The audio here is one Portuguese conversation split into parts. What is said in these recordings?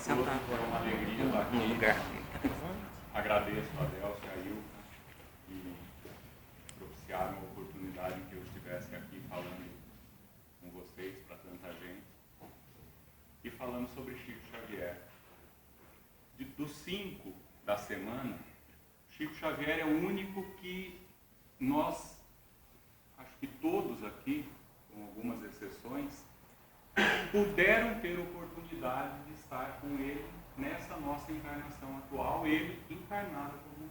sentar agora. É uma alegria estar aqui. No lugar. Agradeço a Delcio e a Ilka que propiciaram a oportunidade que eu estivesse aqui falando com vocês, para tanta gente, e falando sobre Chico Xavier. Dos 5 da semana, Chico Xavier é o único que nós, acho que todos aqui, com algumas exceções, puderam ter oportunidade de estar com ele nessa nossa encarnação atual, ele encarnado como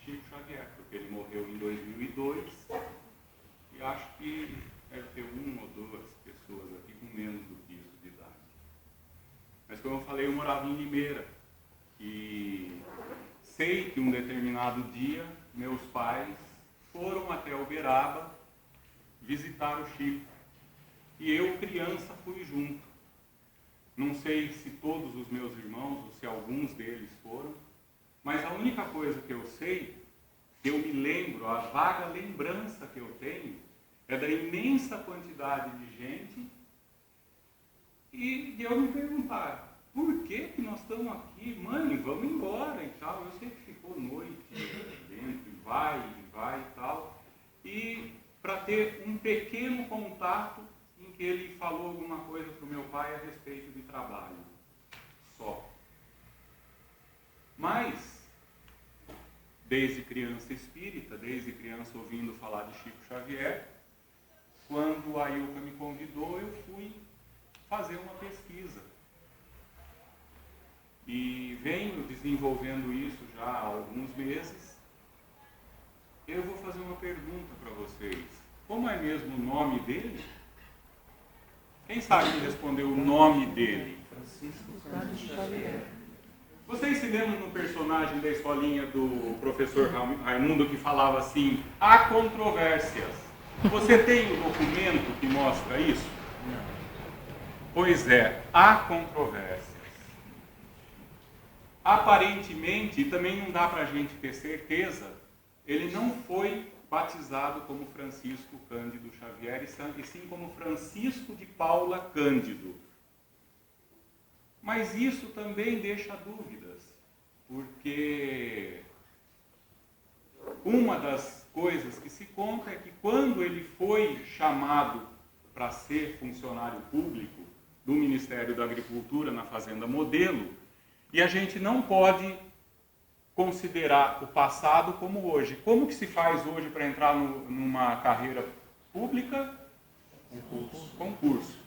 Chico Xavier, porque ele morreu em 2002 e acho que deve ter 1 ou 2 pessoas aqui com menos do que isso de idade. Mas como eu falei, eu morava em Limeira e sei que um determinado dia meus pais foram até Uberaba visitar o Chico. E eu, criança, fui junto. Não sei se todos os meus irmãos ou se alguns deles foram, mas a única coisa que eu sei, que eu me lembro, a vaga lembrança que eu tenho, é da imensa quantidade de gente e de eu me perguntar, por que nós estamos aqui? Mãe, vamos embora e tal. Eu sei que ficou noite dentro, e vai e tal. E para ter um pequeno contato em que ele falou alguma coisa para o meu pai a respeito de trabalho. Só. Mas, desde criança espírita, desde criança ouvindo falar de Chico Xavier, quando a Ilka me convidou, eu fui fazer uma pesquisa. E venho desenvolvendo isso já há alguns meses. Eu vou fazer uma pergunta para vocês. Como é mesmo o nome dele? Quem sabe me responder o nome dele? Francisco Cândido Xavier. Vocês se lembram do personagem da escolinha do professor Raimundo que falava assim, há controvérsias. Você tem um documento que mostra isso? Não. Pois é, há controvérsias. Aparentemente, e também não dá para a gente ter certeza, ele não foi batizado como Francisco Cândido Xavier, e sim como Francisco de Paula Cândido. Mas isso também deixa dúvidas, porque uma das coisas que se conta é que quando ele foi chamado para ser funcionário público do Ministério da Agricultura na Fazenda Modelo, e a gente não pode considerar o passado como hoje. Como que se faz hoje para entrar numa carreira pública? Concurso.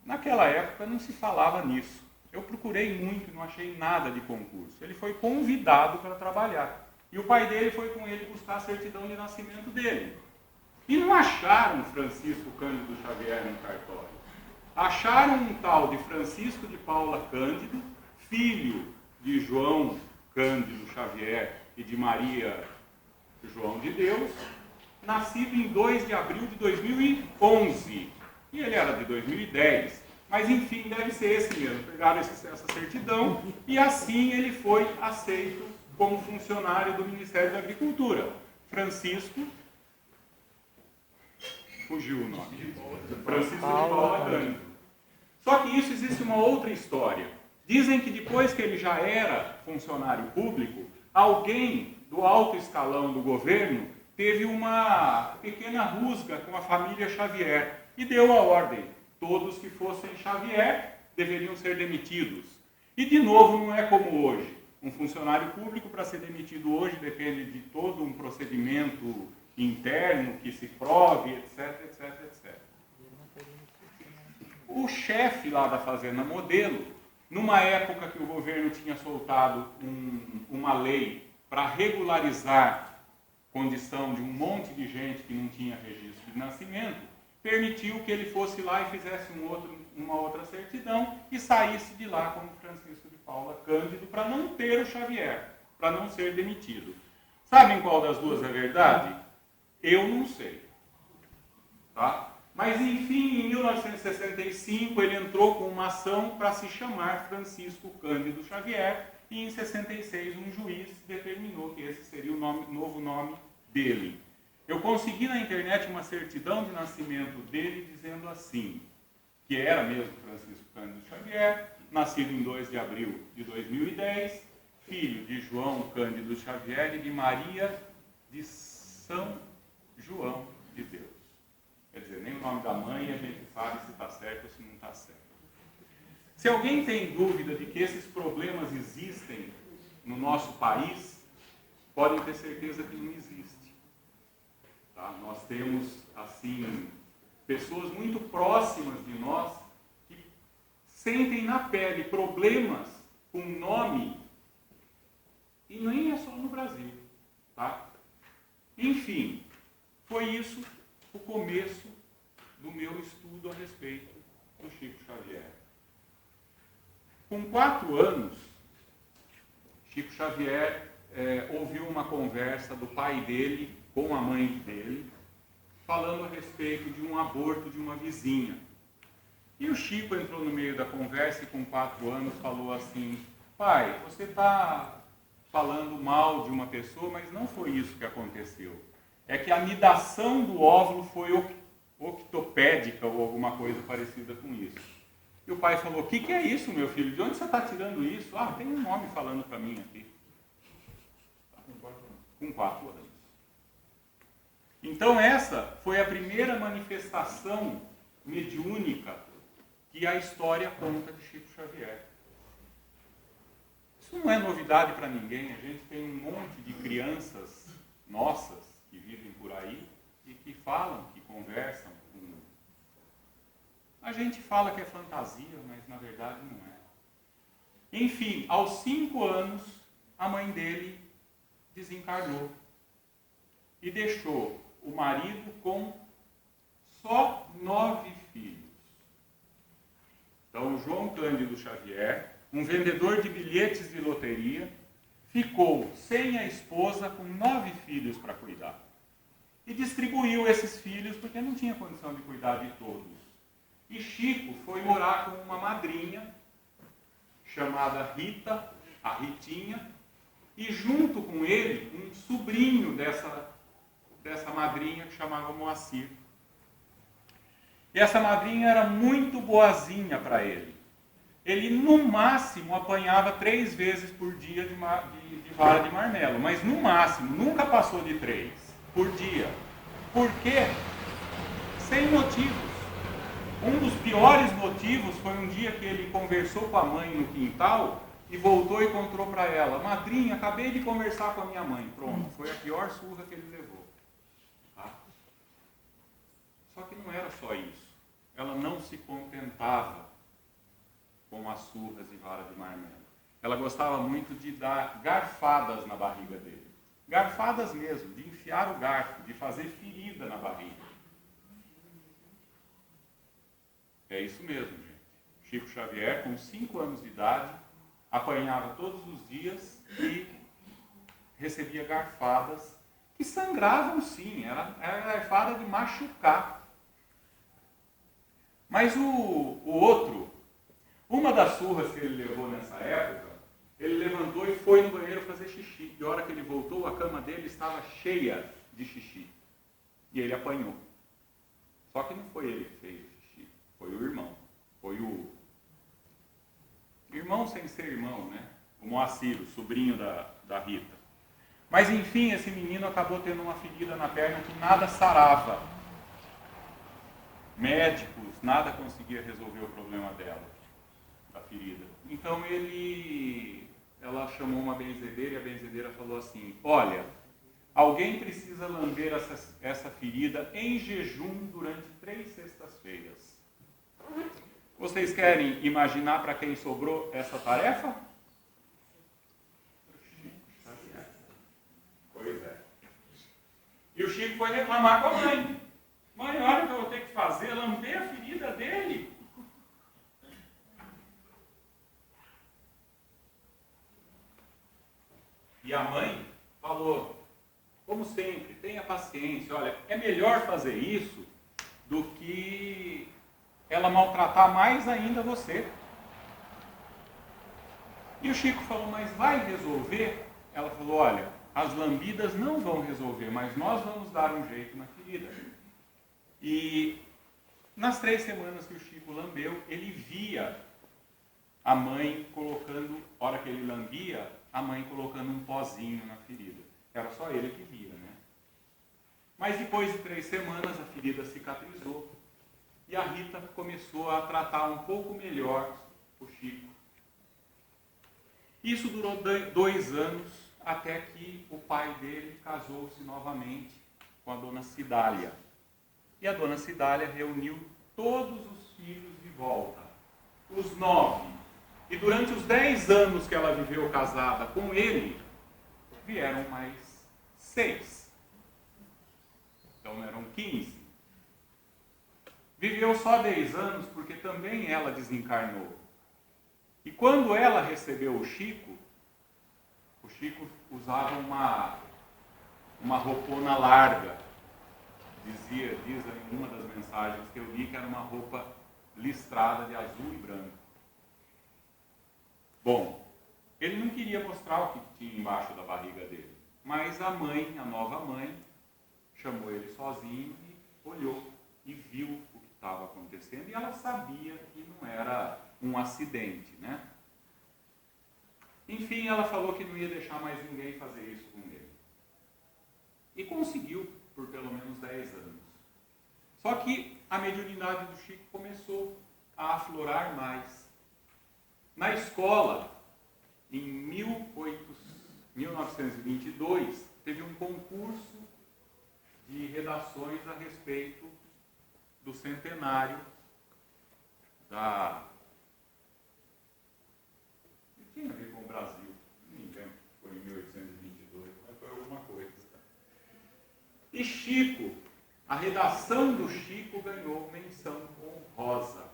Naquela época não se falava nisso. Eu procurei muito, não achei nada de concurso. Ele foi convidado para trabalhar. E o pai dele foi com ele buscar a certidão de nascimento dele. E não acharam Francisco Cândido Xavier no cartório. Acharam um tal de Francisco de Paula Cândido, filho de João Cândido Xavier e de Maria João de Deus, nascido em 2 de abril de 2011. E ele era de 2010. Mas, enfim, deve ser esse mesmo. Pegaram essa certidão e assim ele foi aceito como funcionário do Ministério da Agricultura. Francisco... Fugiu o nome. Francisco de Paula Cândido. Só que isso existe uma outra história. Dizem que depois que ele já era funcionário público, alguém do alto escalão do governo teve uma pequena rusga com a família Xavier e deu a ordem. Todos que fossem Xavier deveriam ser demitidos. E, de novo, não é como hoje. Um funcionário público, para ser demitido hoje, depende de todo um procedimento interno que se prove, etc, etc, etc. O chefe lá da Fazenda Modelo, numa época que o governo tinha soltado uma lei para regularizar condição de um monte de gente que não tinha registro de nascimento, permitiu que ele fosse lá e fizesse uma outra certidão e saísse de lá como Francisco de Paula Cândido para não ter o Xavier, para não ser demitido. Sabem qual das duas é verdade? Eu não sei. Tá? Mas, enfim, em 1965, ele entrou com uma ação para se chamar Francisco Cândido Xavier e, em 66, um juiz determinou que esse seria o novo nome dele. Eu consegui na internet uma certidão de nascimento dele dizendo assim, que era mesmo Francisco Cândido Xavier, nascido em 2 de abril de 2010, filho de João Cândido Xavier e de Maria de São João de Deus. Quer dizer, nem o nome da mãe a gente sabe se está certo ou se não está certo. Se alguém tem dúvida de que esses problemas existem no nosso país, podem ter certeza que não existe. Tá? Nós temos, assim, pessoas muito próximas de nós que sentem na pele problemas com nome, e nem é só no Brasil. Tá? Enfim, foi isso o começo do meu estudo a respeito do Chico Xavier. Com 4 anos, Chico Xavier ouviu uma conversa do pai dele com a mãe dele, falando a respeito de um aborto de uma vizinha. E o Chico entrou no meio da conversa e com 4 anos falou assim: pai, você está falando mal de uma pessoa, mas não foi isso que aconteceu. É que a nidação do óvulo foi octopédica ou alguma coisa parecida com isso. E o pai falou: o que é isso, meu filho? De onde você está tirando isso? Ah, tem um nome falando para mim aqui. Com 4 anos. Então essa foi a primeira manifestação mediúnica que a história conta de Chico Xavier. Isso não é novidade para ninguém. A gente tem um monte de crianças nossas que vivem por aí e que falam, que conversam com... A gente fala que é fantasia, mas na verdade não é. Enfim, aos 5 anos, a mãe dele desencarnou e deixou o marido com só 9 filhos. Então, João Cândido Xavier, um vendedor de bilhetes de loteria, ficou sem a esposa com 9 filhos para cuidar. E distribuiu esses filhos porque não tinha condição de cuidar de todos. E Chico foi morar com uma madrinha chamada Rita, a Ritinha, e junto com ele um sobrinho dessa madrinha que chamava Moacir. E essa madrinha era muito boazinha para ele. Ele no máximo apanhava 3 vezes por dia de vara de marmelo, mas no máximo, nunca passou de 3 por dia. Por quê? Sem motivos. Um dos piores motivos foi um dia que ele conversou com a mãe no quintal e voltou e contou para ela: madrinha, acabei de conversar com a minha mãe. Pronto, foi a pior surra que ele levou. Tá? Só que não era só isso. Ela não se contentava com as surras e vara de marmelo. Ela gostava muito de dar garfadas na barriga dele. Garfadas mesmo, de enfiar o garfo, de fazer ferida na barriga. É isso mesmo, gente. Chico Xavier, com 5 anos de idade, apanhava todos os dias e recebia garfadas que sangravam sim, era garfada de machucar. Mas o outro, uma das surras que ele levou nessa época, ele levantou e foi no banheiro fazer xixi. E a hora que ele voltou, a cama dele estava cheia de xixi. E ele apanhou. Só que não foi ele que fez o xixi, foi o irmão. Foi o irmão sem ser irmão, né? O Moacir, o sobrinho da Rita. Mas enfim, esse menino acabou tendo uma ferida na perna que nada sarava. Médicos, nada conseguia resolver o problema dela, da ferida. Então ela chamou uma benzedeira e a benzedeira falou assim: olha, alguém precisa lamber essa ferida em jejum durante 3 sextas-feiras. Vocês querem imaginar para quem sobrou essa tarefa? Pois é. E o Chico foi reclamar com a mãe. Mãe, olha o que eu vou ter que fazer, lamber a ferida dele. E a mãe falou, como sempre, tenha paciência, olha, é melhor fazer isso do que ela maltratar mais ainda você. E o Chico falou, mas vai resolver? Ela falou, olha, as lambidas não vão resolver, mas nós vamos dar um jeito na ferida. E nas 3 semanas que o Chico lambeu, ele via a mãe colocando, a hora que ele lambia, a mãe colocando um pozinho na ferida. Era só ele que via, né? Mas depois de 3 semanas a ferida cicatrizou e a Rita começou a tratar um pouco melhor o Chico. Isso durou 2 anos até que o pai dele casou-se novamente com a dona Cidália. E a dona Cidália reuniu todos os filhos de volta, os 9. E durante os 10 anos que ela viveu casada com ele, vieram mais 6. Então eram 15. Viveu só 10 anos porque também ela desencarnou. E quando ela recebeu o Chico usava uma roupona larga. Diz em uma das mensagens que eu li que era uma roupa listrada de azul e branco. Bom, ele não queria mostrar o que tinha embaixo da barriga dele, mas a nova mãe, chamou ele sozinho e olhou e viu o que estava acontecendo, e ela sabia que não era um acidente, né? Enfim, ela falou que não ia deixar mais ninguém fazer isso com ele. E conseguiu por pelo menos 10 anos. Só que a mediunidade do Chico começou a aflorar mais. Na escola, em 1922, teve um concurso de redações a respeito do centenário da... Não tinha a ver com o Brasil, não me lembro, foi em 1822, mas foi alguma coisa. E Chico, a redação do Chico ganhou menção honrosa.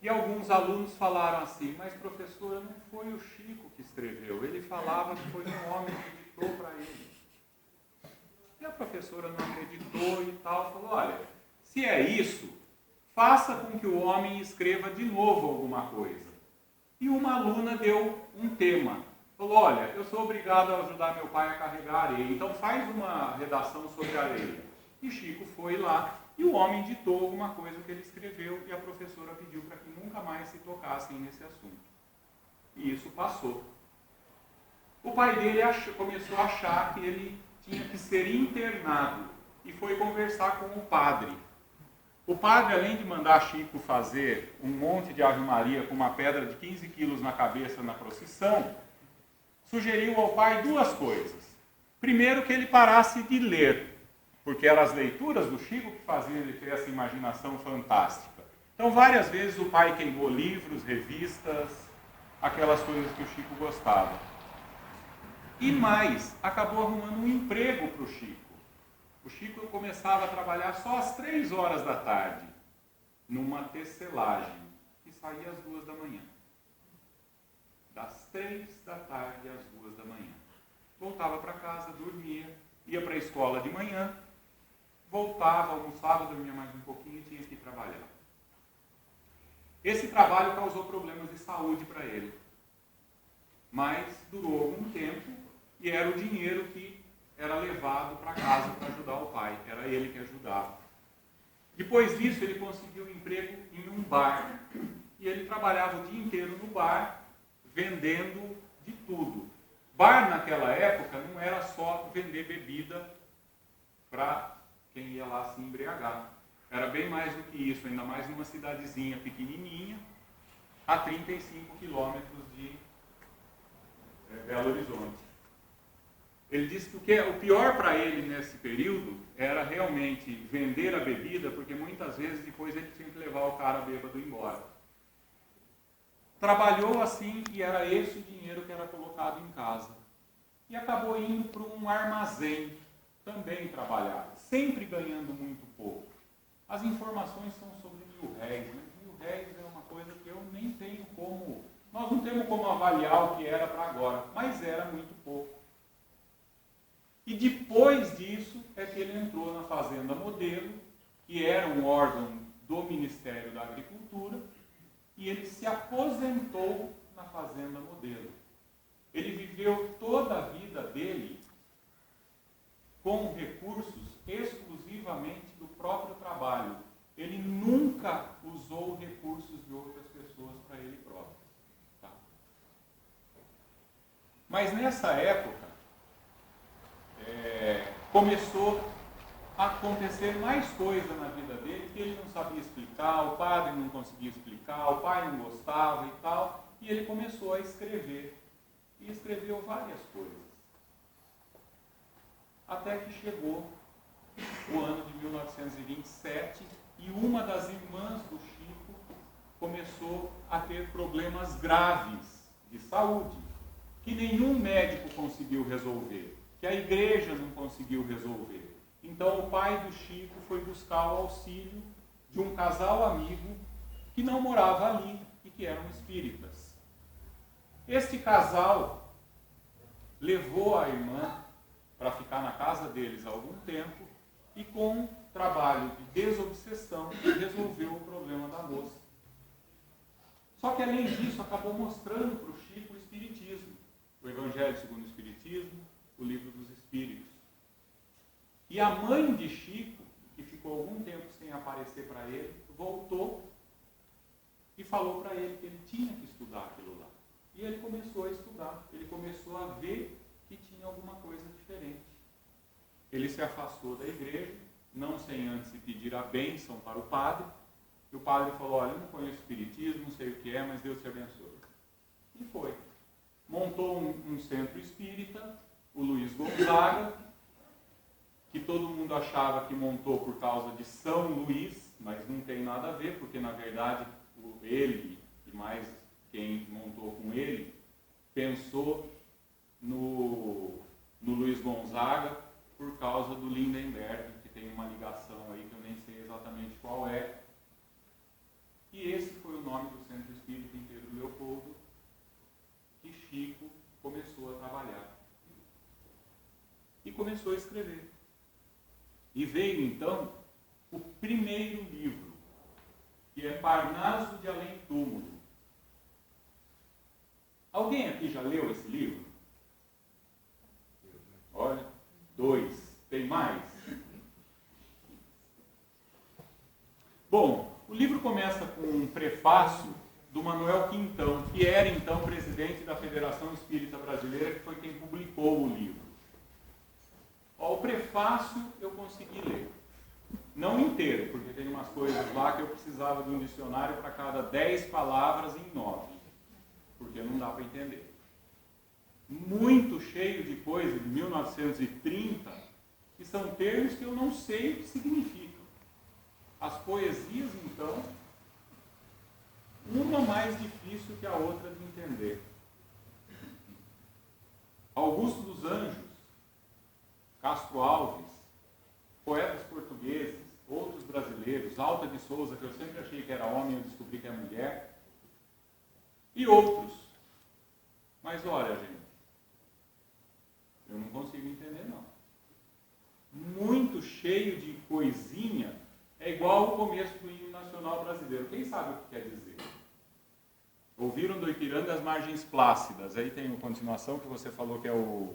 E alguns alunos falaram assim, mas professora, não foi o Chico que escreveu, ele falava que foi um homem que ditou para ele. E a professora não acreditou e tal, falou, olha, se é isso, faça com que o homem escreva de novo alguma coisa. E uma aluna deu um tema, falou, olha, eu sou obrigado a ajudar meu pai a carregar areia, então faz uma redação sobre areia. E Chico foi lá, e o homem ditou alguma coisa que ele escreveu, e a professora pediu para que nunca mais se tocassem nesse assunto. E isso passou. O pai dele começou a achar que ele tinha que ser internado, e foi conversar com o padre. O padre, além de mandar Chico fazer um monte de Ave Maria com uma pedra de 15 quilos na cabeça na procissão, sugeriu ao pai 2 coisas. Primeiro, que ele parasse de ler, porque eram as leituras do Chico que faziam ele ter essa imaginação fantástica. Então, várias vezes o pai queimou livros, revistas, aquelas coisas que o Chico gostava. E mais, acabou arrumando um emprego para o Chico. O Chico começava a trabalhar só às 3 horas da tarde, numa tecelagem, e saía às 2 da manhã. Das 3 da tarde às 2 da manhã. Voltava para casa, dormia, ia para a escola de manhã, voltava, almoçava, dormia mais um pouquinho e tinha que ir trabalhar. Esse trabalho causou problemas de saúde para ele. Mas durou algum tempo e era o dinheiro que era levado para casa para ajudar o pai. Era ele que ajudava. Depois disso, ele conseguiu um emprego em um bar. E ele trabalhava o dia inteiro no bar, vendendo de tudo. Bar, naquela época, não era só vender bebida para quem ia lá se embriagar. Era bem mais do que isso, ainda mais numa cidadezinha pequenininha, a 35 quilômetros de Belo Horizonte. Ele disse que o pior para ele nesse período era realmente vender a bebida, porque muitas vezes depois ele tinha que levar o cara bêbado embora. Trabalhou assim e era esse o dinheiro que era colocado em casa. E acabou indo para um armazém, também trabalhar, sempre ganhando muito pouco. As informações são sobre R$1.000, né? R$1.000 é uma coisa que eu nem tenho como... Nós não temos como avaliar o que era para agora, mas era muito pouco. E depois disso é que ele entrou na Fazenda Modelo, que era um órgão do Ministério da Agricultura, e ele se aposentou na Fazenda Modelo. Ele viveu toda a vida dele com recursos exclusivamente do próprio trabalho. Ele nunca usou recursos de outras pessoas para ele próprio. Tá? Mas nessa época, começou a acontecer mais coisa na vida dele que ele não sabia explicar, o padre não conseguia explicar, o pai não gostava e tal, e ele começou a escrever. E escreveu várias coisas. Até que chegou o ano de 1927 e uma das irmãs do Chico começou a ter problemas graves de saúde, que nenhum médico conseguiu resolver, que a igreja não conseguiu resolver. Então o pai do Chico foi buscar o auxílio de um casal amigo que não morava ali e que eram espíritas. Este casal levou a irmã para ficar na casa deles há algum tempo e com trabalho de desobsessão resolveu o problema da moça. Só que além disso acabou mostrando para o Chico o Espiritismo, o Evangelho segundo o Espiritismo, o Livro dos Espíritos. E a mãe de Chico, que ficou algum tempo sem aparecer para ele, voltou e falou para ele que ele tinha que estudar aquilo lá. E ele começou a estudar, ele começou a ver que tinha alguma coisa diferente. Ele se afastou da igreja, não sem antes pedir a bênção para o padre, e o padre falou: olha, eu não conheço espiritismo, não sei o que é, mas Deus te abençoe. E foi. Montou um centro espírita, o Luiz Gonzaga, que todo mundo achava que montou por causa de São Luís, mas não tem nada a ver, porque na verdade ele e mais quem montou com ele pensou no Luiz Gonzaga por causa do Lindenberg, que tem uma ligação aí que eu nem sei exatamente qual é. E esse foi o nome do Centro Espírita em Pedro Leopoldo que Chico começou a trabalhar. E começou a escrever. E veio então o primeiro livro, que é Parnaso de Além Túmulo. Alguém aqui já leu esse livro? Olha, 2. Tem mais? Bom, o livro começa com um prefácio do Manuel Quintão, que era então presidente da Federação Espírita Brasileira, que foi quem publicou o livro. Ó, o prefácio eu consegui ler. Não inteiro, porque tem umas coisas lá que eu precisava de um dicionário para cada 10 palavras em 9. Porque não dá para entender. Muito cheio de coisa de 1930, que são termos que eu não sei o que significam. As poesias, então, uma mais difícil que a outra de entender. Augusto dos Anjos, Castro Alves, poetas portugueses, outros brasileiros, Alta de Souza, que eu sempre achei que era homem, eu descobri que é mulher, e outros. Mas olha, gente, eu não consigo entender, não. Muito cheio de coisinha, é igual o começo do hino nacional brasileiro. Quem sabe o que quer dizer? Ouviram do Ipiranga as margens plácidas. Aí tem a continuação que você falou que é o...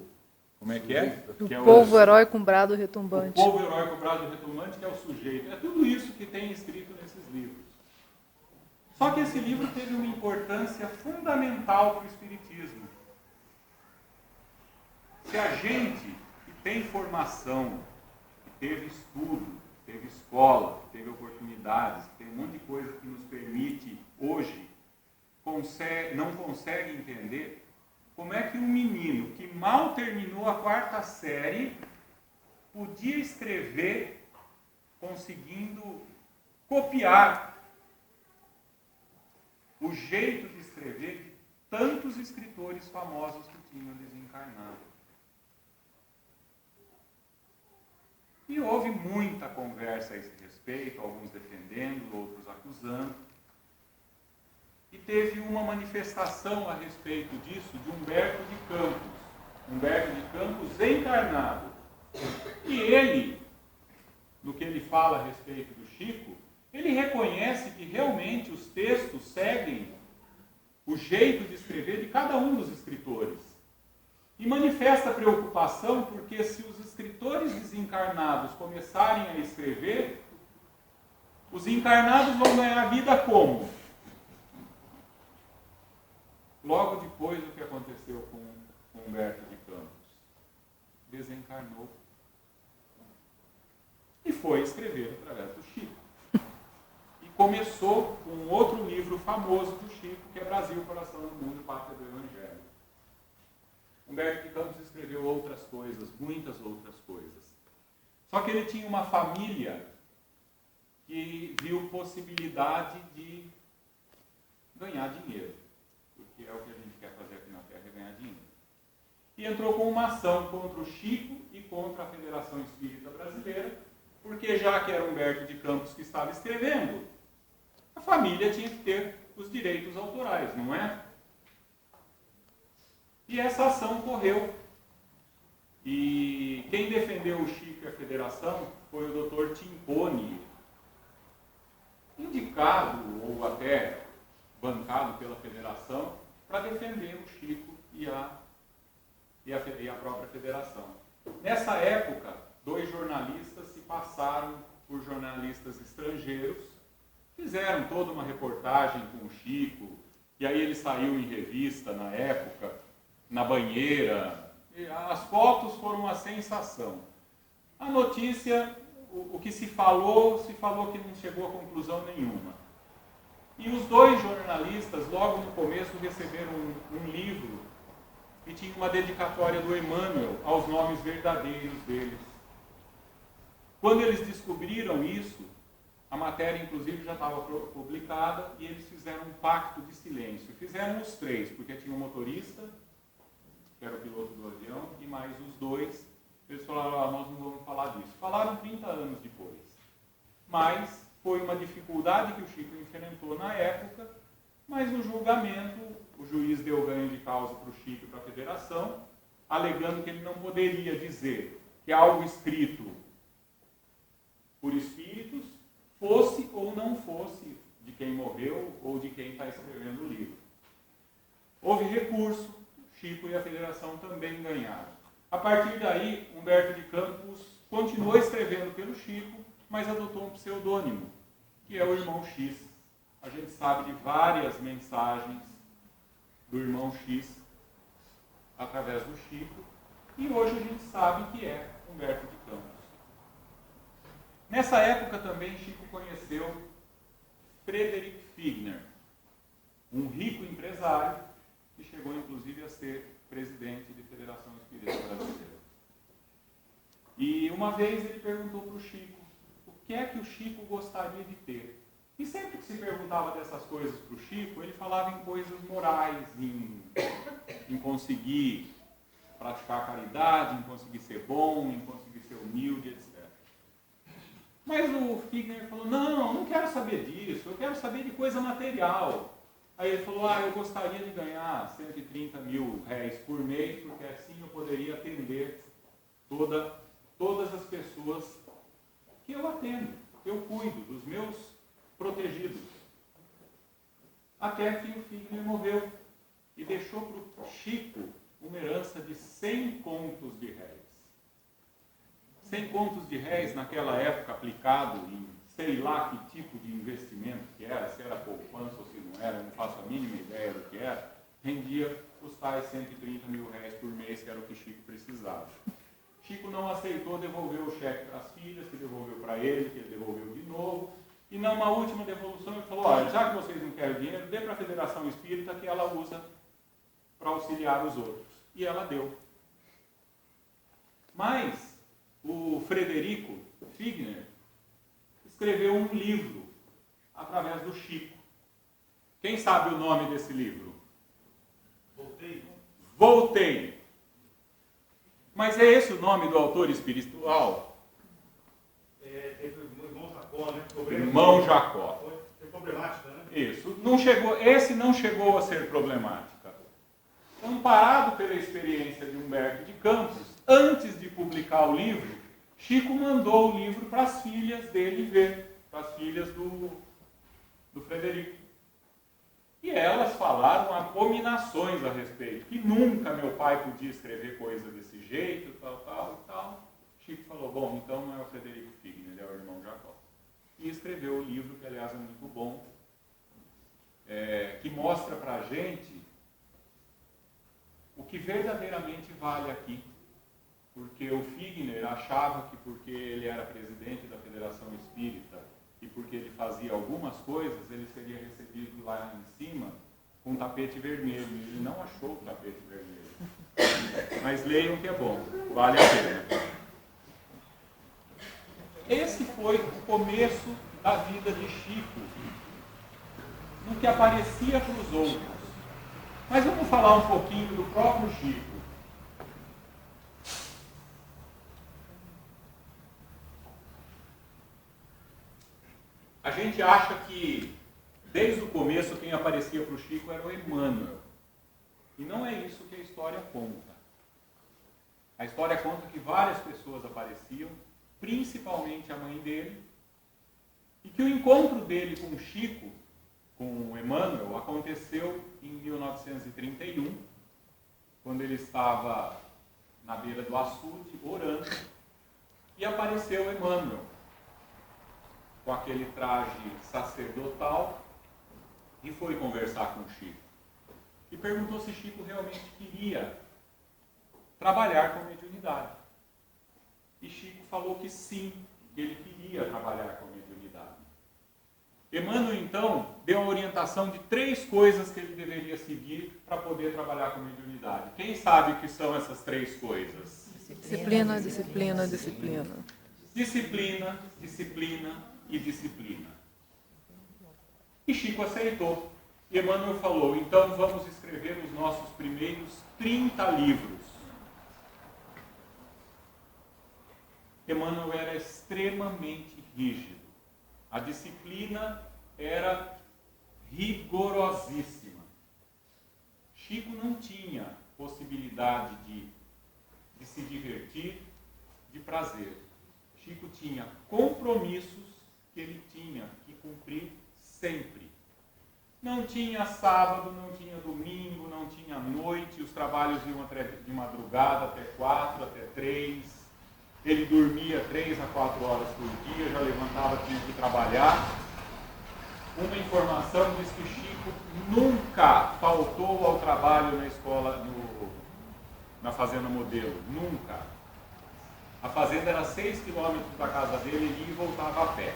Como é que é? O que é povo herói com brado retumbante. O povo herói com brado retumbante, que é o sujeito. É tudo isso que tem escrito nesses livros. Só que esse livro teve uma importância fundamental para o Espiritismo. Se a gente que tem formação, que teve estudo, que teve escola, que teve oportunidades, que tem um monte de coisa que nos permite hoje, não consegue entender como é que um menino que mal terminou a 4ª série podia escrever conseguindo copiar o jeito de escrever de tantos escritores famosos que tinham desencarnado. E houve muita conversa a esse respeito, alguns defendendo, outros acusando. E teve uma manifestação a respeito disso de Humberto de Campos. Humberto de Campos encarnado. E ele, no que ele fala a respeito do Chico, ele reconhece que realmente os textos seguem o jeito de escrever de cada um dos escritores. E manifesta preocupação porque se os escritores desencarnados começarem a escrever, Os encarnados vão ganhar vida como? Logo depois do que aconteceu com Humberto de Campos. Desencarnou. E foi escrever através do Chico. E começou com um outro livro famoso do Chico, que é Brasil, Coração do Mundo, Pátria do Evangelho. Humberto de Campos escreveu outras coisas, muitas outras coisas. Só que ele tinha uma família que viu possibilidade de ganhar dinheiro. Porque é o que a gente quer fazer aqui na Terra, é ganhar dinheiro. E entrou com uma ação contra o Chico e contra a Federação Espírita Brasileira, porque já que era Humberto de Campos que estava escrevendo, a família tinha que ter os direitos autorais, não é? E essa ação correu. E quem defendeu o Chico e a Federação foi o Dr. Timpone, indicado ou até bancado pela Federação para defender o Chico e a própria Federação. Nessa época, 2 jornalistas se passaram por jornalistas estrangeiros, fizeram toda uma reportagem com o Chico, e aí ele saiu em revista na época, na banheira. E as fotos foram uma sensação. A notícia, o que se falou que não chegou a conclusão nenhuma. E os 2 jornalistas, logo no começo, receberam um livro e tinha uma dedicatória do Emmanuel aos nomes verdadeiros deles. Quando eles descobriram isso, a matéria inclusive já estava publicada e eles fizeram um pacto de silêncio. Fizeram os 3, porque tinha um motorista, que era o piloto do avião, e mais os 2. Eles falaram, nós não vamos falar disso. Falaram 30 anos depois. Mas foi uma dificuldade que o Chico enfrentou na época, mas no julgamento o juiz deu ganho de causa para o Chico e para a Federação, alegando que ele não poderia dizer que algo escrito por espíritos fosse ou não fosse de quem morreu ou de quem está escrevendo o livro. Houve recurso, Chico e a Federação também ganharam. A partir daí, Humberto de Campos continuou escrevendo pelo Chico, mas adotou um pseudônimo, que é o Irmão X. A gente sabe de várias mensagens do Irmão X através do Chico, e hoje a gente sabe que é Humberto de Campos. Nessa época também Chico conheceu Frederick Figner, um rico empresário que chegou inclusive a ser presidente da Federação Espírita Brasileira. E uma vez ele perguntou para o Chico o que é que o Chico gostaria de ter. E sempre que se perguntava dessas coisas para o Chico, ele falava em coisas morais, em conseguir praticar a caridade, em conseguir ser bom, em conseguir ser humilde, etc. Mas o Figner falou, não quero saber disso, eu quero saber de coisa material. Aí ele falou, eu gostaria de ganhar 130 mil réis por mês, porque assim eu poderia atender todas as pessoas que eu atendo, que eu cuido, dos meus protegidos. Até que o Figner morreu e deixou para o Chico uma herança de 100 contos de réis. 100 contos de réis naquela época aplicado em sei lá que tipo de investimento que era, se era poupança ou se não era, não faço a mínima ideia do que era, rendia os tais 130 mil réis por mês, que era o que Chico precisava. Chico não aceitou, devolveu o cheque para as filhas, que devolveu para ele, que ele devolveu de novo. E numa última devolução ele falou, já que vocês não querem dinheiro, dê para a Federação Espírita que ela usa para auxiliar os outros. E ela deu. Mas o Frederico Figner escreveu um livro através do Chico. Quem sabe o nome desse livro? Voltei. Mas é esse o nome do autor espiritual? Irmão Jacó. É problemática, né? Isso. Esse não chegou a ser problemática. Amparado pela experiência de Humberto de Campos, antes de publicar o livro, Chico mandou o livro para as filhas dele ver, para as filhas do Frederico. E elas falaram abominações a respeito, que nunca meu pai podia escrever coisa desse jeito, tal. Chico falou, bom, então não é o Frederico Figner, é o irmão Jacó. e escreveu o livro, que aliás é muito bom, que mostra para a gente o que verdadeiramente vale aqui. Porque o Figner achava que porque ele era presidente da Federação Espírita e porque ele fazia algumas coisas, ele seria recebido lá em cima com um tapete vermelho. Ele não achou o tapete vermelho. Mas leiam que é bom, vale a pena. Esse foi o começo da vida de Chico, no que aparecia para os outros. Mas vamos falar um pouquinho do próprio Chico. A gente acha que, desde o começo, quem aparecia para o Chico era o Emmanuel. E não é isso que a história conta. A história conta que várias pessoas apareciam, principalmente a mãe dele, e que o encontro dele com o Chico, com o Emmanuel, aconteceu em 1931, quando ele estava na beira do açude, orando, e apareceu o Emmanuel, com aquele traje sacerdotal, e foi conversar com o Chico. E perguntou se Chico realmente queria trabalhar com mediunidade. E Chico falou que sim, que ele queria trabalhar com mediunidade. Emmanuel, então, deu a orientação de 3 coisas que ele deveria seguir para poder trabalhar com mediunidade. Quem sabe o que são essas 3 coisas? Disciplina, disciplina, disciplina. Disciplina, disciplina e disciplina. E Chico aceitou. E Emmanuel falou, então vamos escrever os nossos primeiros 30 livros. Emmanuel era extremamente rígido. A disciplina era rigorosíssima. Chico não tinha possibilidade de se divertir, de prazer. Chico tinha compromissos que ele tinha que cumprir sempre. Não tinha sábado, não tinha domingo, não tinha noite, os trabalhos iam até de madrugada até 4, até 3. Ele dormia 3 a 4 horas por dia, já levantava, tinha que trabalhar. Uma informação diz que Chico nunca faltou ao trabalho na escola, na Fazenda Modelo. Nunca. A fazenda era 6 quilômetros da casa dele, ele ia e voltava a pé.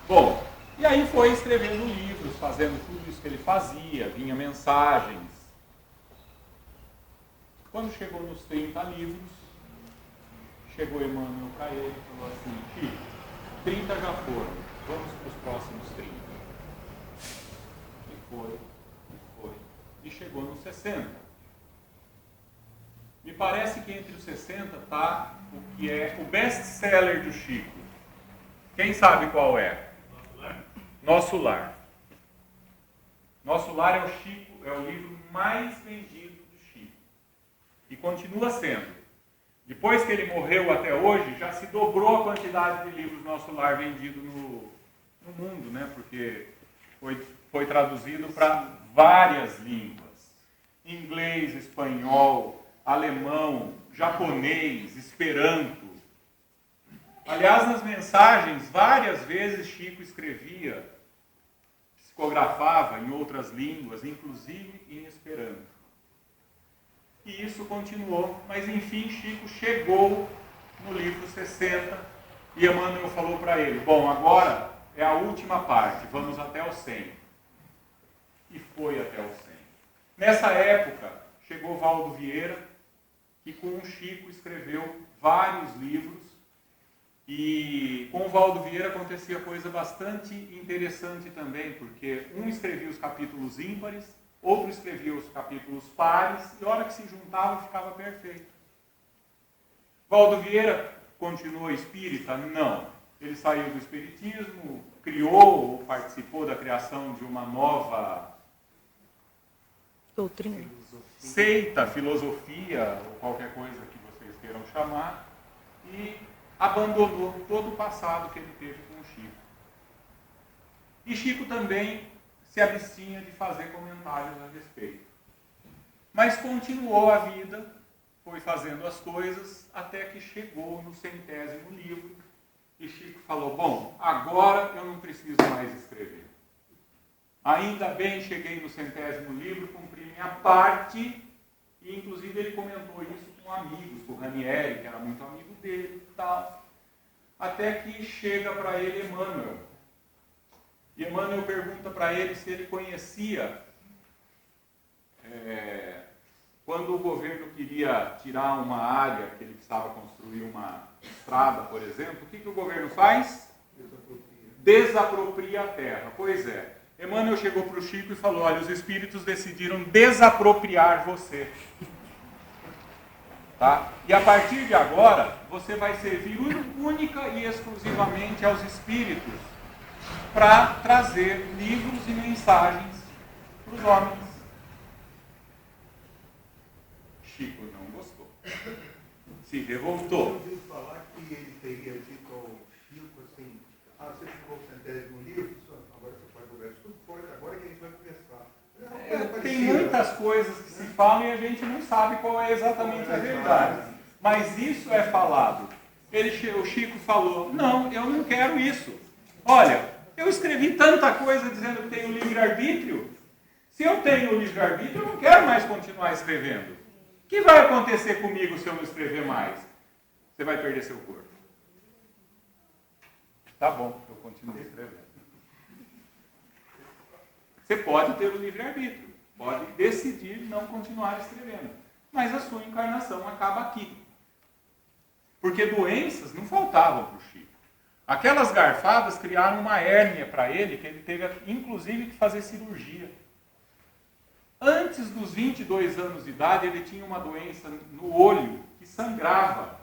Bom, e aí foi escrevendo livros, fazendo tudo isso que ele fazia, vinha mensagens. Quando chegou nos 30 livros, chegou Emmanuel para ele e falou assim, Chico, 30 já foram, vamos para os próximos 30. E foi. E chegou nos 60. Me parece que entre os 60 está o que é o best-seller do Chico. Quem sabe qual é? Nosso Lar. Nosso Lar é o livro mais vendido do Chico. E continua sendo. Depois que ele morreu até hoje, já se dobrou a quantidade de livros Nosso Lar vendido no mundo, né? Porque foi traduzido para várias línguas. Inglês, espanhol, alemão, japonês, esperanto. Aliás, nas mensagens, várias vezes Chico escrevia, psicografava em outras línguas, inclusive em esperanto. E isso continuou, mas enfim, Chico chegou no livro 60 e Emmanuel falou para ele, bom, agora é a última parte, vamos até o 100. E foi até o 100. Nessa época, chegou Valdo Vieira, que com o Chico escreveu vários livros, e com o Valdo Vieira acontecia coisa bastante interessante também, porque um escrevia os capítulos ímpares, outro escrevia os capítulos pares, e a hora que se juntava ficava perfeito. Valdo Vieira continuou espírita? Não. Ele saiu do espiritismo, criou ou participou da criação de uma nova doutrina, seita, filosofia, ou qualquer coisa que vocês queiram chamar, e abandonou todo o passado que ele teve com o Chico. E Chico também se abstinha de fazer comentários a respeito. Mas continuou a vida, foi fazendo as coisas, até que chegou no 100º livro, E Chico falou, bom, agora eu não preciso mais escrever. Ainda bem, cheguei no 100º livro, cumpri minha parte, e inclusive ele comentou isso com amigos, com o Ranieri, que era muito amigo dele e tal. Até que chega para ele Emmanuel. E Emmanuel pergunta para ele se ele conhecia, quando o governo queria tirar uma área, que ele precisava construir uma estrada, por exemplo, o que o governo faz? Desapropria a terra. Pois é. Emmanuel chegou para o Chico e falou, olha, os espíritos decidiram desapropriar você. Tá? E a partir de agora, você vai servir única e exclusivamente aos espíritos para trazer livros e mensagens para os homens. Chico não gostou. Se revoltou. Eu ouvi falar que ele teria dito ao Chico assim, você ficou no 100º livro, agora você pode jogar isso tudo fora, agora que a gente vai conversar. Tem muitas coisas que se falam e a gente não sabe qual é exatamente a verdade. Mas isso é falado. O Chico falou, não, eu não quero isso. Olha, eu escrevi tanta coisa dizendo que tenho livre-arbítrio. Se eu tenho livre-arbítrio, eu não quero mais continuar escrevendo. O que vai acontecer comigo se eu não escrever mais? Você vai perder seu corpo. Tá bom, eu continuo escrevendo. Você pode ter o livre-arbítrio, pode decidir não continuar escrevendo. Mas a sua encarnação acaba aqui. Porque doenças não faltavam para o Chico. Aquelas garfadas criaram uma hérnia para ele, que ele teve inclusive que fazer cirurgia. Antes dos 22 anos de idade, ele tinha uma doença no olho que sangrava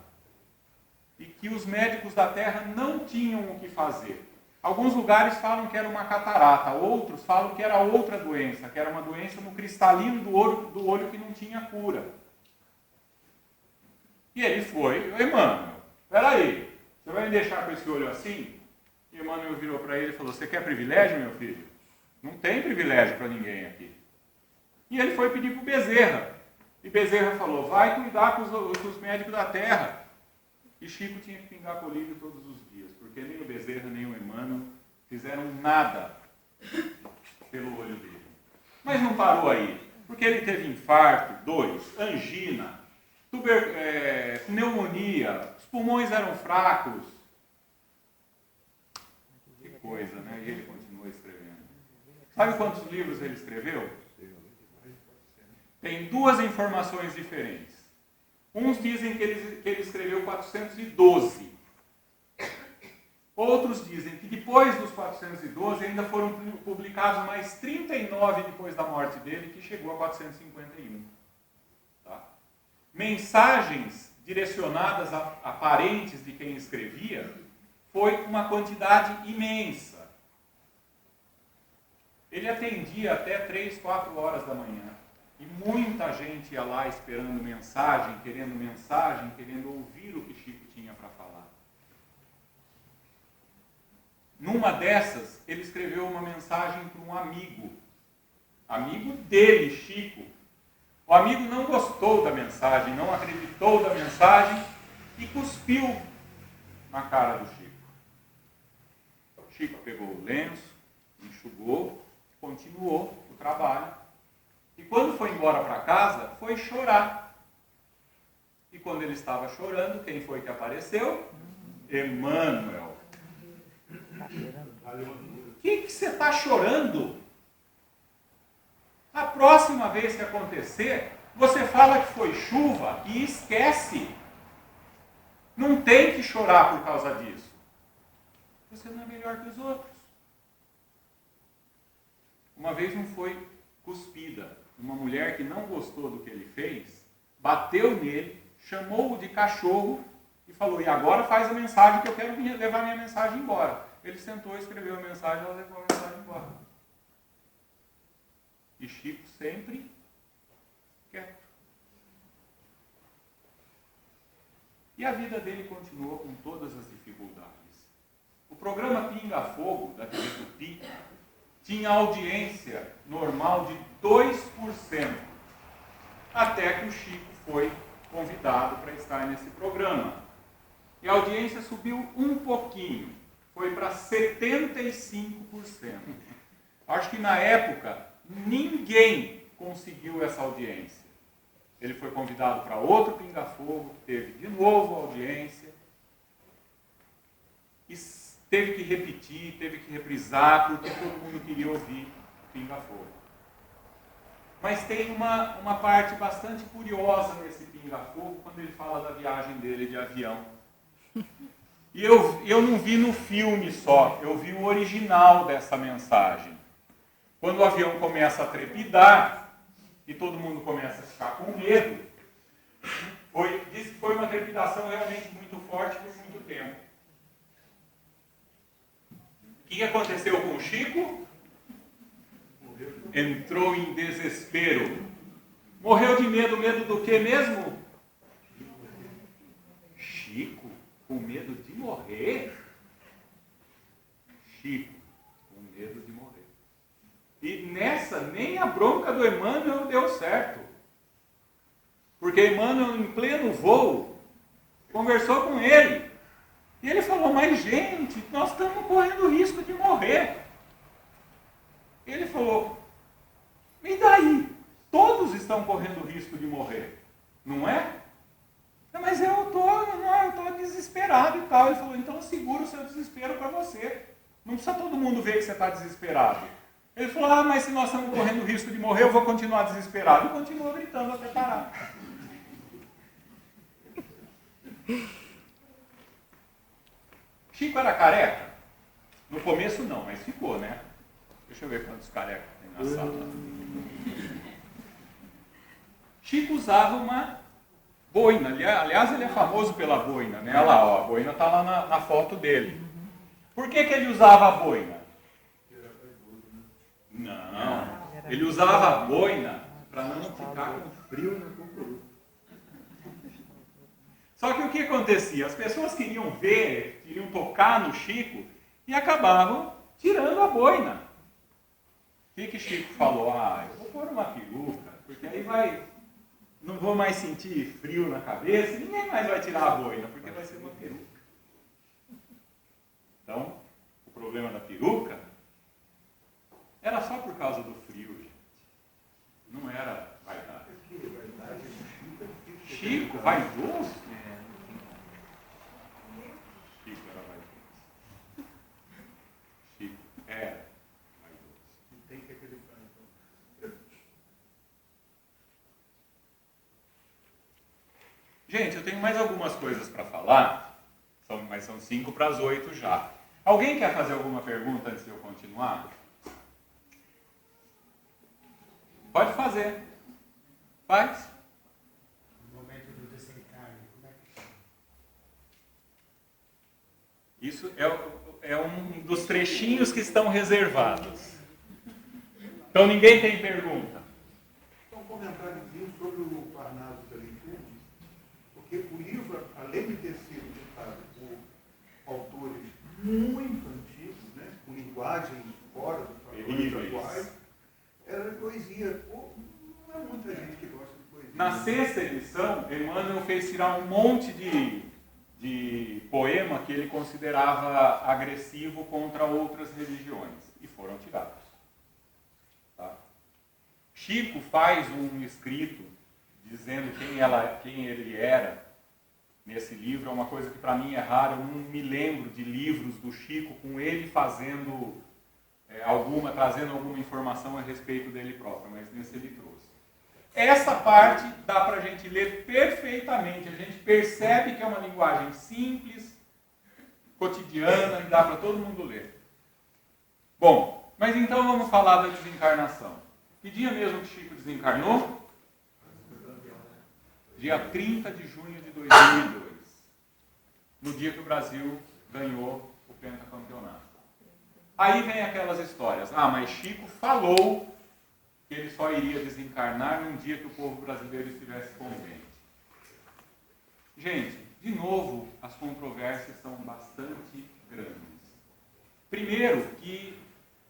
e que os médicos da Terra não tinham o que fazer. Alguns lugares falam que era uma catarata, outros falam que era outra doença, que era uma doença no cristalino do olho que não tinha cura. E ele foi, Emmanuel, peraí, você vai me deixar com esse olho assim? E Emmanuel virou para ele e falou, você quer privilégio, meu filho? Não tem privilégio para ninguém aqui. E ele foi pedir para o Bezerra. E Bezerra falou, vai cuidar com os médicos da Terra. E Chico tinha que pingar colírio todos os dias, porque nem o Bezerra, nem o Emmanuel fizeram nada pelo olho dele. Mas não parou aí, porque ele teve infarto, dores, angina, pneumonia, os pulmões eram fracos. Que coisa, né? E ele continuou escrevendo. Sabe quantos livros ele escreveu? Tem duas informações diferentes. Uns dizem que ele escreveu 412. Outros dizem que depois dos 412 ainda foram publicados mais 39 depois da morte dele, que chegou a 451. Tá? Mensagens direcionadas a parentes de quem escrevia foi uma quantidade imensa. Ele atendia até 3, 4 horas da manhã. E muita gente ia lá esperando mensagem, querendo ouvir o que Chico tinha para falar. Numa dessas, ele escreveu uma mensagem para um amigo dele, Chico. O amigo não gostou da mensagem, não acreditou da mensagem e cuspiu na cara do Chico. Chico pegou o lenço, enxugou, continuou o trabalho. E quando foi embora para casa, foi chorar. E quando ele estava chorando, quem foi que apareceu? Emmanuel. O que você está chorando? A próxima vez que acontecer, você fala que foi chuva e esquece. Não tem que chorar por causa disso. Você não é melhor que os outros. Uma vez não foi cuspida. Uma mulher que não gostou do que ele fez, bateu nele, chamou-o de cachorro e falou, e agora faz a mensagem que eu quero levar minha mensagem embora. Ele sentou, escreveu a mensagem e ela levou a mensagem embora. E Chico sempre quieto. E a vida dele continuou com todas as dificuldades. O programa Pinga Fogo, da TV Tupi, tinha audiência normal de 2%, até que o Chico foi convidado para estar nesse programa. e a audiência subiu um pouquinho, foi para 75%. Acho que na época ninguém conseguiu essa audiência. Ele foi convidado para outro Pinga Fogo, teve de novo audiência, e teve que repetir, teve que reprisar, porque todo mundo queria ouvir Pinga Fogo. Mas tem uma parte bastante curiosa nesse Pinga Fogo, quando ele fala da viagem dele de avião. E eu não vi no filme só, eu vi o original dessa mensagem. Quando o avião começa a trepidar, e todo mundo começa a ficar com medo, diz que foi uma trepidação realmente muito forte por muito tempo. O que aconteceu com o Chico? Entrou em desespero. Morreu de medo. Medo do que mesmo? Chico, com medo de morrer? Chico, com medo de morrer. E nessa, nem a bronca do Emmanuel deu certo. Porque Emmanuel, em pleno voo, conversou com ele. E ele falou, mas gente, nós estamos correndo risco de morrer. Ele falou, e daí? Todos estão correndo risco de morrer, não é? Mas eu estou desesperado e tal. Ele falou, então segura o seu desespero para você. Não precisa todo mundo ver que você está desesperado. Ele falou, mas se nós estamos correndo risco de morrer, eu vou continuar desesperado. E continuou gritando até parar. Chico era careca? No começo não, mas ficou, né? Deixa eu ver quantos carecas tem na sala. Chico usava uma boina. Aliás, ele é famoso pela boina, né? Olha lá, ó, a boina está lá na foto dele. Por que ele usava a boina? Não, ele usava a boina para não ficar com frio na cucuruta. Só que o que acontecia? As pessoas queriam ver, queriam tocar no Chico e acabavam tirando a boina. O que Chico falou? Eu vou pôr uma peruca, porque aí não vou mais sentir frio na cabeça e ninguém mais vai tirar a boina, porque vai ser uma peruca. Então, o problema da peruca era só por causa do frio, gente. Não era vaidade. Chico, vaidoso? Chico era vaidoso. Chico era vaidoso. Tem que acreditar, então. Gente, eu tenho mais algumas coisas para falar, mas são 5 para as 8 já. Alguém quer fazer alguma pergunta antes de eu continuar? Pode fazer. Faz. No momento do desencarne, como é que chama? Isso é um dos trechinhos que estão reservados. Então ninguém tem pergunta. Só um comentáriozinho sobre o Parnaso da Leitura, porque o livro, além de ter sido ditado por autores muito antigos, né, com linguagem fora dos padrões atuais, era poesia. Não é muita gente que gosta de poesia. Na 6ª edição, Emmanuel fez tirar um monte de poema que ele considerava agressivo contra outras religiões. E foram tirados. Tá? Chico faz um escrito dizendo quem ele era nesse livro. É uma coisa que para mim é rara. Eu não me lembro de livros do Chico com ele fazendo trazendo alguma informação a respeito dele próprio, mas nesse ele trouxe. Essa parte dá para a gente ler perfeitamente. A gente percebe que é uma linguagem simples, cotidiana, e dá para todo mundo ler. Bom, mas então vamos falar da desencarnação. Que dia mesmo que Chico desencarnou? Dia 30 de junho de 2002. No dia que o Brasil ganhou o pentacampeonato. Aí vem aquelas histórias. Mas Chico falou que ele só iria desencarnar num dia que o povo brasileiro estivesse contente. Gente, de novo, as controvérsias são bastante grandes. Primeiro, que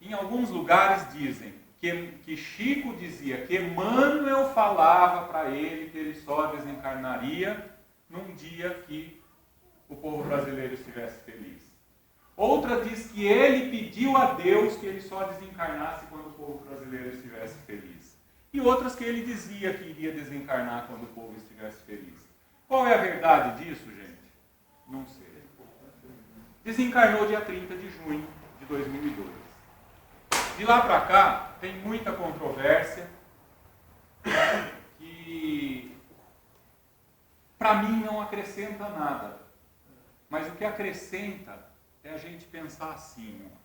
em alguns lugares dizem que Chico dizia que Emmanuel falava para ele que ele só desencarnaria num dia que o povo brasileiro estivesse feliz. Outra diz que ele pediu a Deus que ele só desencarnasse quando o povo brasileiro estivesse feliz. E outras que ele dizia que iria desencarnar quando o povo estivesse feliz. Qual é a verdade disso, gente? Não sei. Desencarnou dia 30 de junho de 2002. De lá para cá, tem muita controvérsia que, para mim, não acrescenta nada. Mas o que acrescenta é a gente pensar assim, ó.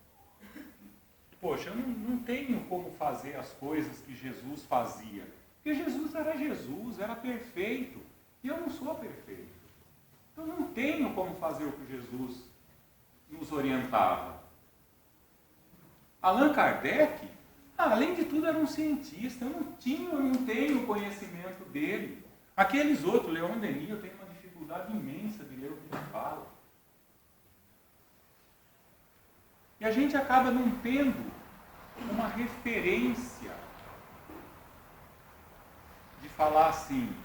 Poxa, eu não tenho como fazer as coisas que Jesus fazia. Porque Jesus, era perfeito. E eu não sou perfeito. Então eu não tenho como fazer o que Jesus nos orientava. Allan Kardec, além de tudo, era um cientista. Eu não tenho o conhecimento dele. Aqueles outros, Leon Denis, eu tenho uma dificuldade imensa de ler o que ele fala. E a gente acaba não tendo uma referência de falar assim,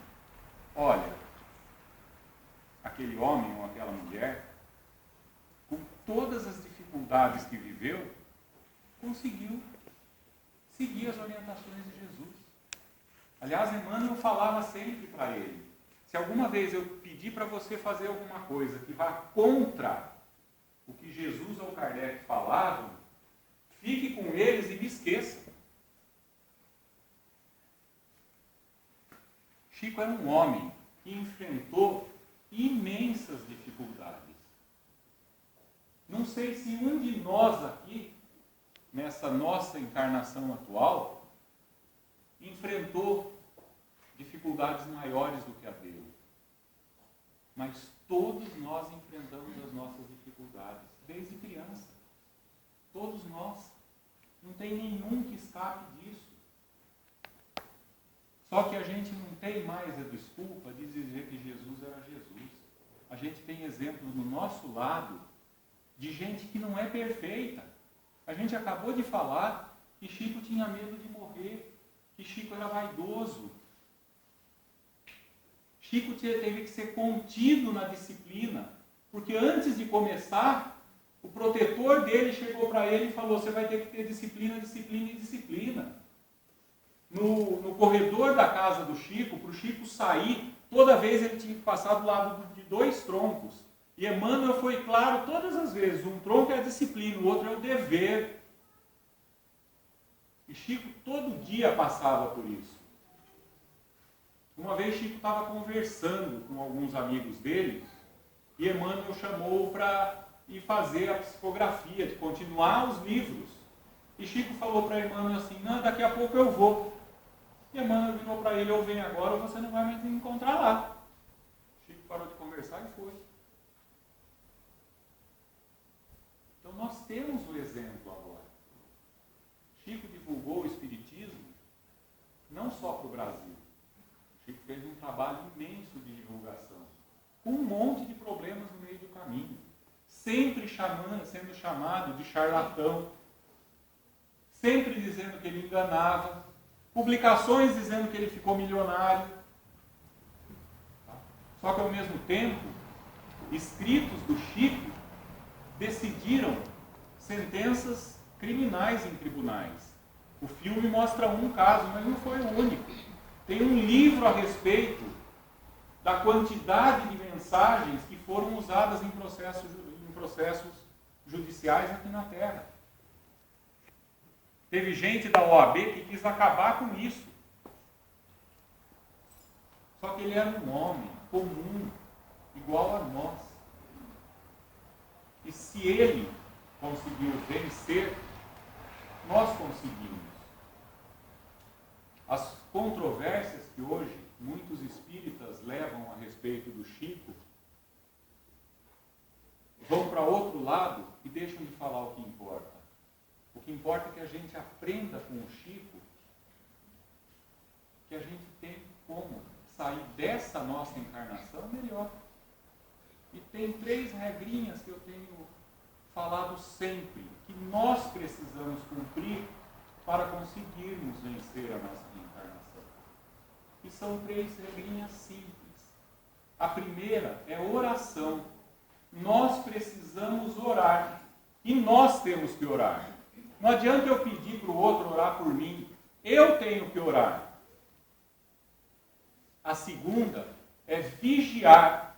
olha, aquele homem ou aquela mulher, com todas as dificuldades que viveu, conseguiu seguir as orientações de Jesus. Aliás, Emmanuel falava sempre para ele, se alguma vez eu pedir para você fazer alguma coisa que vá contra o que Jesus ou Kardec falavam, fique com eles e me esqueça. Chico era um homem que enfrentou imensas dificuldades. Não sei se um de nós aqui, nessa nossa encarnação atual, enfrentou dificuldades maiores do que a dele. Mas todos nós enfrentamos as nossas dificuldades, desde criança. Todos nós. Não tem nenhum que escape disso. Só que a gente não tem mais a desculpa de dizer que Jesus era Jesus. A gente tem exemplos do nosso lado de gente que não é perfeita. A gente acabou de falar que Chico tinha medo de morrer, que Chico era vaidoso. Chico teve que ser contido na disciplina, porque antes de começar, o protetor dele chegou para ele e falou, você vai ter que ter disciplina, disciplina e disciplina. No corredor da casa do Chico, para o Chico sair, toda vez ele tinha que passar do lado de 2 troncos. E Emmanuel foi claro todas as vezes, um tronco é a disciplina, o outro é o dever. E Chico todo dia passava por isso. Uma vez Chico estava conversando com alguns amigos dele, e Emmanuel chamou para ir fazer a psicografia, de continuar os livros. E Chico falou para Emmanuel assim, não, daqui a pouco eu vou. E Emmanuel virou para ele, ou vem agora, ou você não vai me encontrar lá. Chico parou de conversar e foi. Então nós temos o exemplo agora. Chico divulgou o Espiritismo não só para o Brasil. Chico fez um trabalho imenso de divulgação, com um monte de problemas no meio do caminho. Sempre sendo chamado de charlatão, sempre dizendo que ele enganava, publicações dizendo que ele ficou milionário. Só que ao mesmo tempo, escritos do Chico decidiram sentenças criminais em tribunais. O filme mostra um caso, mas não foi o único. Tem um livro a respeito da quantidade de mensagens que foram usadas em processos judiciais aqui na Terra. Teve gente da OAB que quis acabar com isso. Só que ele era um homem comum, igual a nós. E se ele conseguiu vencer, nós conseguimos. As controvérsias que hoje muitos espíritas levam a respeito do Chico vão para outro lado e deixam de falar o que importa. O que importa é que a gente aprenda com o Chico que a gente tem como sair dessa nossa encarnação melhor. E tem 3 regrinhas que eu tenho falado sempre, que nós precisamos cumprir para conseguirmos vencer a nossa reencarnação. E são 3 regrinhas simples. A primeira é oração. nós precisamos orar. E nós temos que orar. Não adianta eu pedir para o outro orar por mim. Eu tenho que orar. A segunda é vigiar.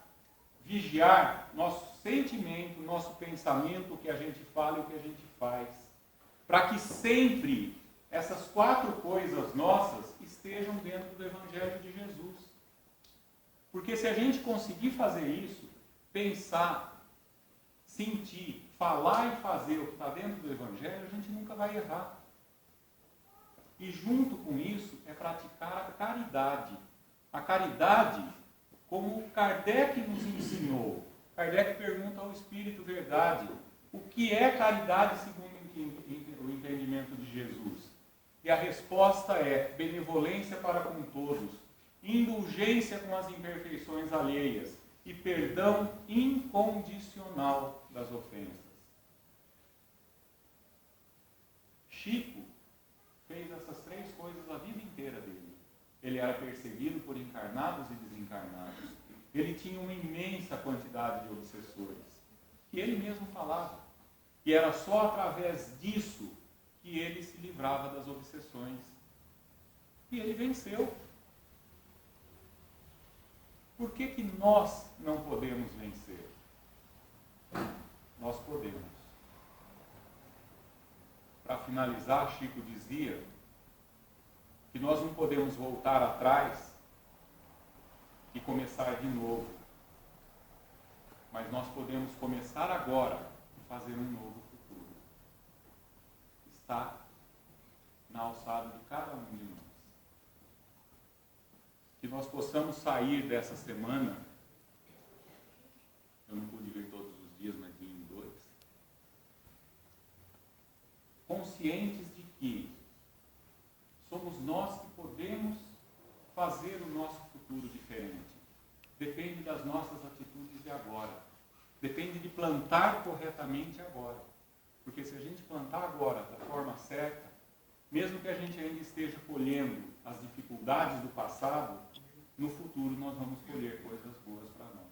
Vigiar nosso sentimento, nosso pensamento, o que a gente fala e o que a gente faz. Para que sempre essas 4 coisas nossas estejam dentro do Evangelho de Jesus. Porque se a gente conseguir fazer isso, pensar, sentir, falar e fazer o que está dentro do Evangelho, a gente nunca vai errar. E junto com isso é praticar a caridade. A caridade, como Kardec nos ensinou. Kardec pergunta ao Espírito Verdade, o que é caridade segundo o entendimento de Jesus? E a resposta é benevolência para com todos, indulgência com as imperfeições alheias e perdão incondicional das ofensas. Chico fez essas 3 coisas a vida inteira dele. Ele era perseguido por encarnados e desencarnados. Ele tinha uma imensa quantidade de obsessores, que ele mesmo falava. E era só através disso que ele se livrava das obsessões. E ele venceu. Por que nós não podemos vencer? Nós podemos. Para finalizar, Chico dizia que nós não podemos voltar atrás e começar de novo. Mas nós podemos começar agora e fazer um novo futuro. Está na alçada de cada um de nós. Que nós possamos sair dessa semana, eu não pude vir todos os dias, mas vim em 2, conscientes de que somos nós que podemos fazer o nosso futuro diferente. Depende das nossas atitudes de agora. Depende de plantar corretamente agora. Porque se a gente plantar agora da forma certa, mesmo que a gente ainda esteja colhendo as dificuldades do passado, no futuro nós vamos colher coisas boas para nós.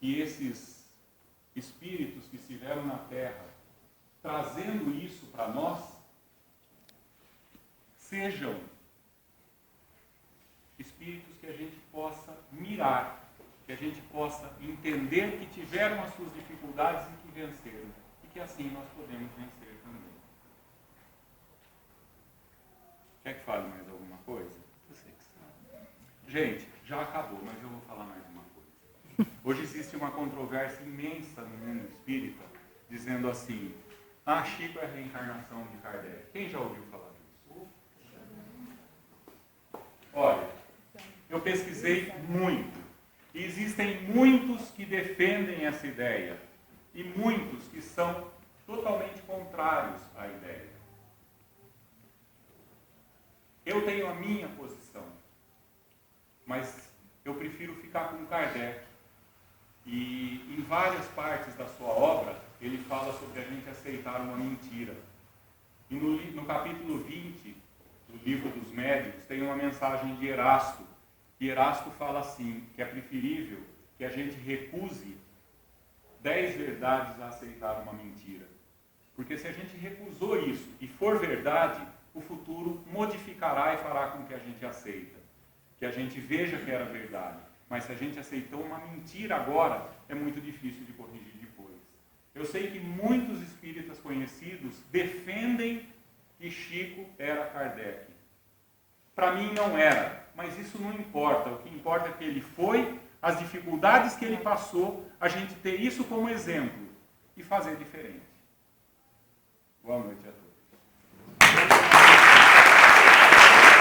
E esses espíritos que estiveram na Terra, trazendo isso para nós, sejam espíritos que a gente possa mirar, que a gente possa entender que tiveram as suas dificuldades e que venceram. E que assim nós podemos vencer também. Quer que fale mais alguma coisa? Gente, já acabou, mas eu vou falar mais uma coisa. Hoje existe uma controvérsia imensa no mundo espírita, dizendo assim, Chico é a reencarnação de Kardec. Quem já ouviu falar disso? Olha, eu pesquisei muito. E existem muitos que defendem essa ideia. E muitos que são totalmente contrários à ideia. Eu tenho a minha posição. Mas eu prefiro ficar com Kardec. E em várias partes da sua obra, ele fala sobre a gente aceitar uma mentira. E no capítulo 20 do livro dos Médiuns, tem uma mensagem de Erasto. E Erasto fala assim, que é preferível que a gente recuse 10 verdades a aceitar uma mentira. Porque se a gente recusou isso e for verdade, o futuro modificará e fará com que a gente aceita. Que a gente veja que era verdade. Mas se a gente aceitou uma mentira agora, é muito difícil de corrigir depois. Eu sei que muitos espíritas conhecidos defendem que Chico era Kardec. Para mim não era, mas isso não importa. O que importa é que ele foi, as dificuldades que ele passou, a gente ter isso como exemplo e fazer diferente.